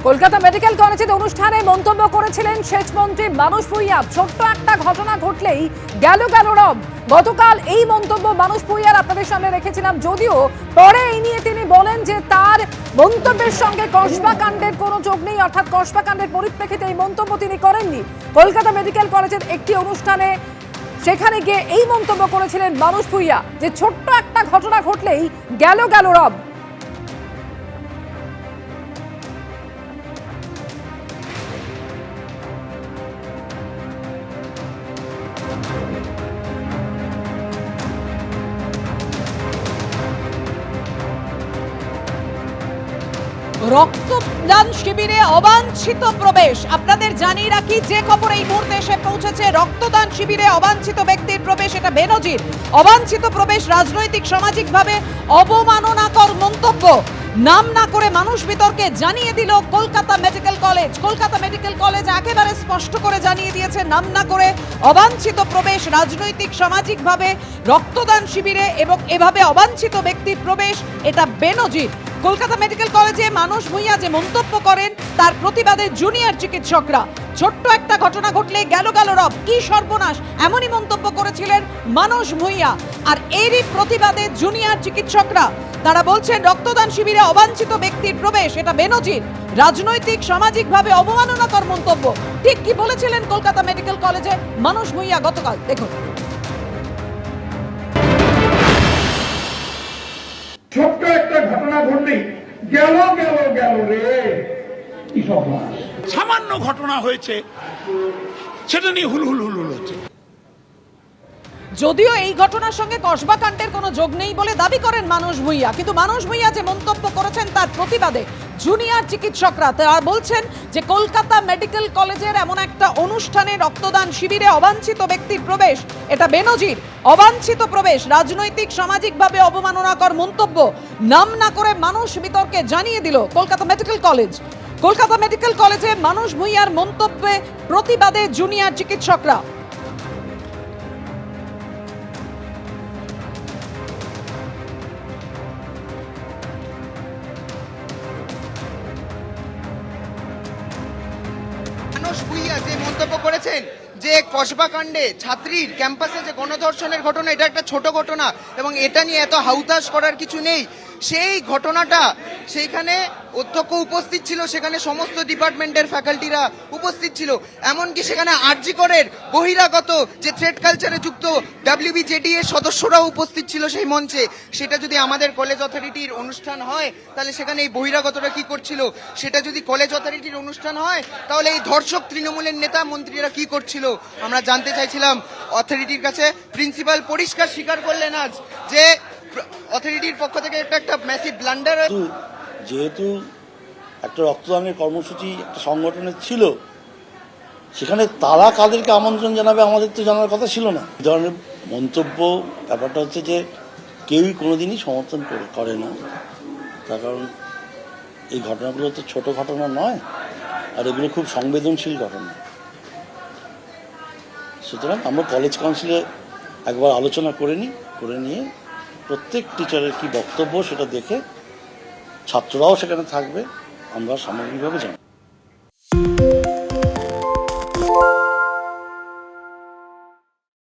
Kolkata medical কলেজের অনুষ্ঠানে মন্তব্য করেছিলেন সেচমন্ত্রী মানুষ ভূঁইয়া। ছোট্ট একটা ঘটনা ঘটলেই গেল রব। গতকাল এই মন্তব্য মানুষ ভূঁইয়ার আপনাদের সামনে রেখেছিলাম, যদিও পরে এই নিয়ে তিনি বলেন যে তার মন্তব্যের সঙ্গে কসবা কাণ্ডের কোনো যোগ নেই, অর্থাৎ কসবা কাণ্ডের পরিপ্রেক্ষিতে এই মন্তব্য তিনি করেননি। কলকাতা মেডিকেল কলেজের একটি অনুষ্ঠানে সেখানে গিয়ে এই মন্তব্য করেছিলেন মানুষ ভূঁইয়া যে ছোট্ট একটা ঘটনা ঘটলেই গেল রব। রক্তদান শিবিরে অবাঞ্ছিত প্রবেশ। আপনাদের জানিয়ে রাখি, যে খবর এই মুহূর্তে এসে পৌঁছেছে, রক্তদান শিবিরে অবাঞ্ছিত ব্যক্তির প্রবেশ, এটা বেনজির। অবাঞ্ছিত প্রবেশ, রাজনৈতিক সামাজিকভাবে অবমাননাকর মন্তব্য। নাম না করে মানুষ বিতর্কে জানিয়ে দিল Kolkata medical college. Kolkata medical college একেবারে স্পষ্ট করে জানিয়ে দিয়েছে, নাম না করে অবাঞ্ছিত প্রবেশ, রাজনৈতিক সামাজিকভাবে রক্তদান শিবিরে এবং এভাবে অবাঞ্ছিত ব্যক্তির প্রবেশ, এটা বেনজির। কলকাতা মেডিকেল কলেজে মানুষ ভূঁইয়া যে মন্তব্য করেন তার প্রতিবাদে জুনিয়র চিকিৎসকরা ছোট্ট একটা ঘটনা ঘটলে গেল রব, কি সর্বনাশ, এমনই মন্তব্য করেছিলেন মানুষ ভূঁইয়া। আর এরই প্রতিবাদে জুনিয়র চিকিৎসকরা তারা বলছেন রক্তদান শিবিরে অবাঞ্ছিত ব্যক্তির প্রবেশ, এটা বেনজির, রাজনৈতিক সামাজিকভাবে অবমাননাকর মন্তব্য। ঠিক কি বলেছিলেন কলকাতা মেডিকেল কলেজে মানুষ ভূঁইয়া গতকাল, দেখুন। ছোট্ট একটা ঘটনা ঘটলেই গেল রে, কি সর্বনাশ। সামান্য ঘটনা হয়েছে, সেটা নিয়ে হুলহুল হচ্ছে। যদিও এই ঘটনার সঙ্গে কসবা কাণ্ডের কোনো যোগ নেই বলে দাবি করেন মানুষ ভূঁইয়া, কিন্তু মানুষ ভূঁইয়া যে মন্তব্য করেছেন তার প্রতিবাদে জুনিয়র চিকিৎসকরা তারা বলছেন যে কলকাতা মেডিকেল কলেজের এমন একটা অনুষ্ঠানে রক্তদান শিবিরে অবাঞ্ছিত ব্যক্তির প্রবেশ, এটা বেনজির, অবাঞ্ছিত প্রবেশ, রাজনৈতিক সামাজিকভাবে অবমাননাকর মন্তব্য। নাম না করে মানুষ বিতর্কে জানিয়ে দিল Kolkata medical college. Kolkata medical কলেজে মানুষ ভূঁইয়ার মন্তব্যে প্রতিবাদে জুনিয়র চিকিৎসকরা। মানুষ ভূঁইয়া যে মন্তব্য করেছেন যে কসবা কাণ্ডে ছাত্রীর ক্যাম্পাসে যে গণধর্ষণের ঘটনা, এটা একটা ছোট ঘটনা এবং এটা নিয়ে এত হাউতাশ করার কিছু নেই, সেই ঘটনাটা সেইখানে অধ্যক্ষ উপস্থিত ছিল, সেখানে সমস্ত ডিপার্টমেন্টের ফ্যাকাল্টিরা উপস্থিত ছিল, এমনকি সেখানে আরজি করের বহিরাগত যে থ্রেড কালচারে যুক্ত WBJD এর সদস্যরাও উপস্থিত ছিল সেই মঞ্চে। সেটা যদি আমাদের কলেজ অথরিটির অনুষ্ঠান হয় তাহলে সেখানে এই বহিরাগতরা কি করছিল? সেটা যদি কলেজ অথরিটির অনুষ্ঠান হয় তাহলে এই ধর্ষক তৃণমূলের নেতা মন্ত্রীরা কি করছিল? আমরা জানতে চাইছিলাম অথরিটির কাছে। প্রিন্সিপাল পরিষ্কার স্বীকার করলেন আজ যে অথরিটির পক্ষ থেকে একটা ম্যাসিভ ব্লান্ডার। যেহেতু একটা রক্তদানের কর্মসূচি একটা সংগঠনের ছিল, সেখানে তারা কাদেরকে আমন্ত্রণ জানাবে আমাদের তো জানার কথা ছিল না। এই ধরনের মন্তব্য, ব্যাপারটা হচ্ছে যে কেউই কোনোদিনই সমর্থন করে না, তার কারণ এই ঘটনাগুলো তো ছোট ঘটনা নয়, আর এগুলো খুব সংবেদনশীল ঘটনা। সুতরাং আমরা কলেজ কাউন্সিলে একবার আলোচনা করে নিয়ে প্রত্যেক টিচারের কি বক্তব্য সেটা দেখে, ছাত্ররাও সেখানে থাকবে, আমরা সামগ্রিকভাবে জানি।